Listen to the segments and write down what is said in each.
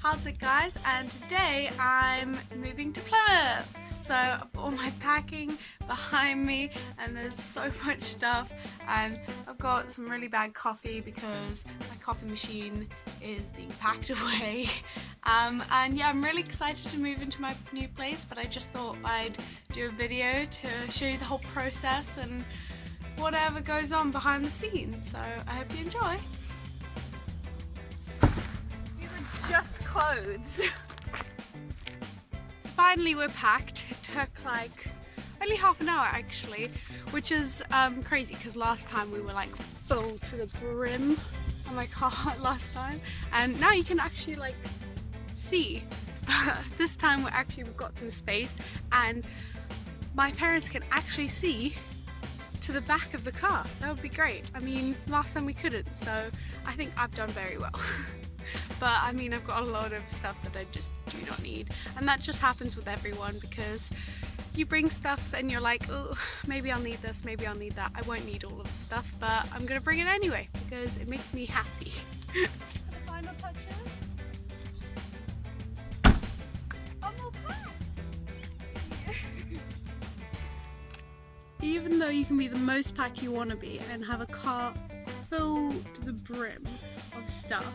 How's it, guys? And today I'm moving to Plymouth. So I've got all my packing behind me and there's so much stuff, and I've got some really bad coffee because my coffee machine is being packed away. And yeah, I'm really excited to move into my new place, but I just thought I'd do a video to show you the whole process and whatever goes on behind the scenes. So I hope you enjoy. Just clothes. Finally we're packed. It took like only half an hour actually, which is crazy because last time we were like full to the brim on my car last time, and now you can actually like see. This time we've got some space and my parents can actually see to the back of the car. That would be great. I mean, last time we couldn't, so I think I've done very well. But I mean, I've got a lot of stuff that I just do not need, and that just happens with everyone because you bring stuff and you're like, oh, maybe I'll need this, maybe I'll need that. I won't need all of the stuff, but I'm gonna bring it anyway because it makes me happy. The final touches. Even though you can be the most packed you want to be and have a car full to the brim of stuff,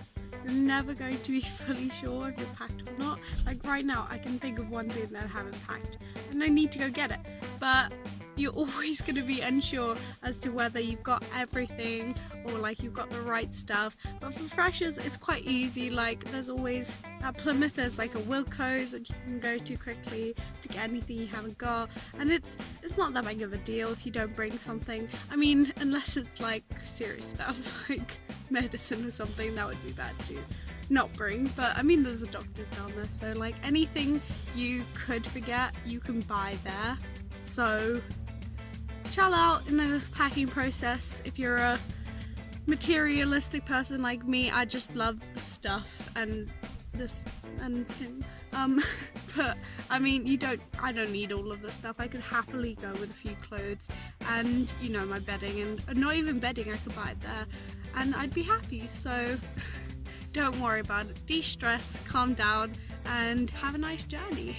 you're never going to be fully sure if you're packed or not. Like right now, I can think of one thing that I haven't packed and I need to go get it. But you're always going to be unsure as to whether you've got everything or like you've got the right stuff. But for freshers, it's quite easy. Like there's always, at Plymouth, there's like a Wilco's that you can go to quickly to get anything you haven't got. And it's not that big of a deal if you don't bring something. I mean, unless it's like serious stuff, like medicine or something, that would be bad to not bring. But I mean, there's a doctor's down there, so like anything you could forget, you can buy there. So chill out in the packing process. If you're a materialistic person like me, I just love stuff and this and him. But I mean, I don't need all of this stuff. I could happily go with a few clothes and, you know, my bedding, and not even bedding, I could buy it there and I'd be happy. So don't worry about it. De-stress, calm down and have a nice journey.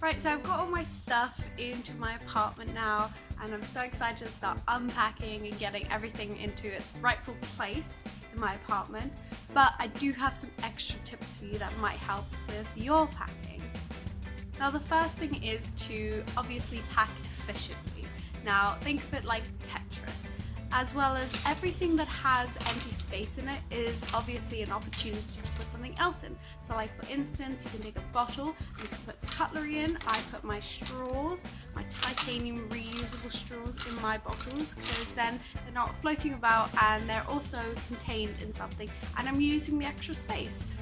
Right, so I've got all my stuff into my apartment now and I'm so excited to start unpacking and getting everything into its rightful place in my apartment. But I do have some extra tips for you that might help with your packing. Now the first thing is to obviously pack efficiently. Now think of it like Tetris, as well as everything that has empty space in it is obviously an opportunity to put something else in. So like for instance, you can take a bottle and you can put cutlery in. I put my straws, my titanium reusable straws in my bottles because then they're not floating about and they're also contained in something and I'm using the extra space.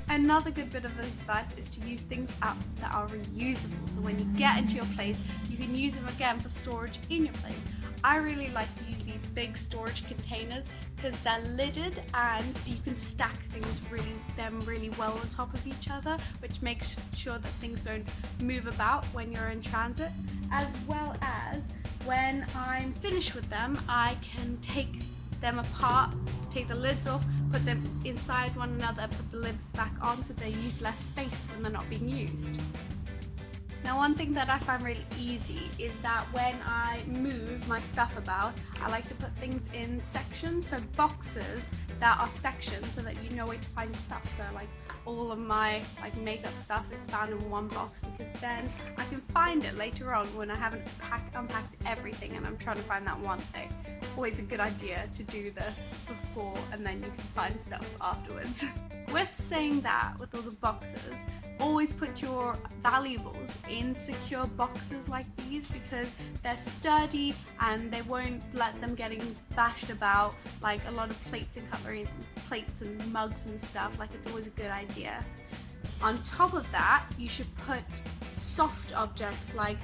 Another good bit of advice is to use things up that are reusable. So when you get into your place, you can use them again for storage in your place. I really like to use these big storage containers because they're lidded and you can stack things really well on top of each other, which makes sure that things don't move about when you're in transit. As well as when I'm finished with them, I can take them apart, take the lids off, put them inside one another, put the lids back on so they use less space when they're not being used. Now one thing that I find really easy is that when I move my stuff about, I like to put things in sections, so boxes that are sectioned so that you know where to find your stuff. So like all of my like makeup stuff is found in one box, because then I can find it later on when I haven't unpacked everything and I'm trying to find that one thing. It's always a good idea to do this before, and then you can find stuff afterwards. With saying that, with all the boxes, always put your valuables in secure boxes like these, because they're sturdy and they won't let them getting bashed about like a lot of plates and cutlery, plates and mugs and stuff. Like, it's always a good idea. On top of that, you should put soft objects like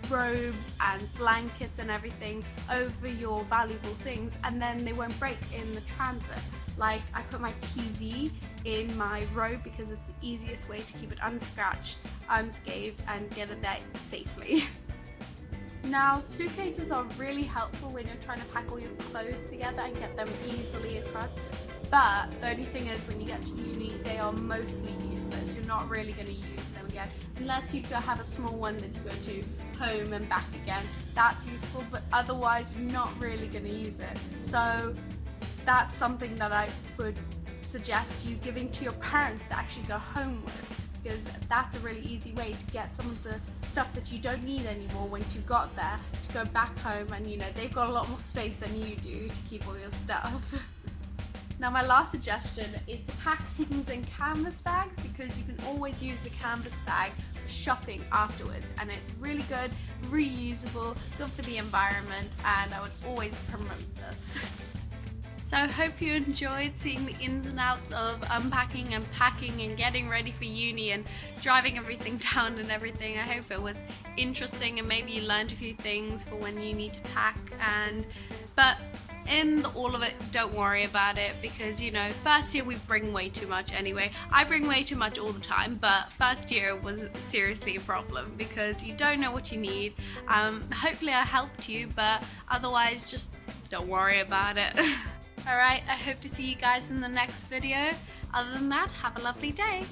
robes and blankets and everything over your valuable things, and then they won't break in the transit. Like, I put my TV in my robe because it's the easiest way to keep it unscratched, unscathed, and get it there safely. Now, suitcases are really helpful when you're trying to pack all your clothes together and get them easily across. But the only thing is, when you get to uni, they are mostly useless. You're not really going to use them again, unless you have a small one that you go to home and back again. That's useful, but otherwise you're not really going to use it. So that's something that I would suggest you giving to your parents to actually go home with, because that's a really easy way to get some of the stuff that you don't need anymore once you got there, to go back home, and you know, they've got a lot more space than you do to keep all your stuff. Now, my last suggestion is to pack things in canvas bags, because you can always use the canvas bag for shopping afterwards, and it's really good, reusable, good for the environment, and I would always promote this. So I hope you enjoyed seeing the ins and outs of unpacking and packing and getting ready for uni and driving everything down and everything. I hope it was interesting and maybe you learned a few things for when you need to pack. But in all of it, don't worry about it, because you know, first year we bring way too much anyway. I bring way too much all the time, but first year was seriously a problem because you don't know what you need. Hopefully I helped you, but otherwise just don't worry about it. Alright, I hope to see you guys in the next video. Other than that, have a lovely day.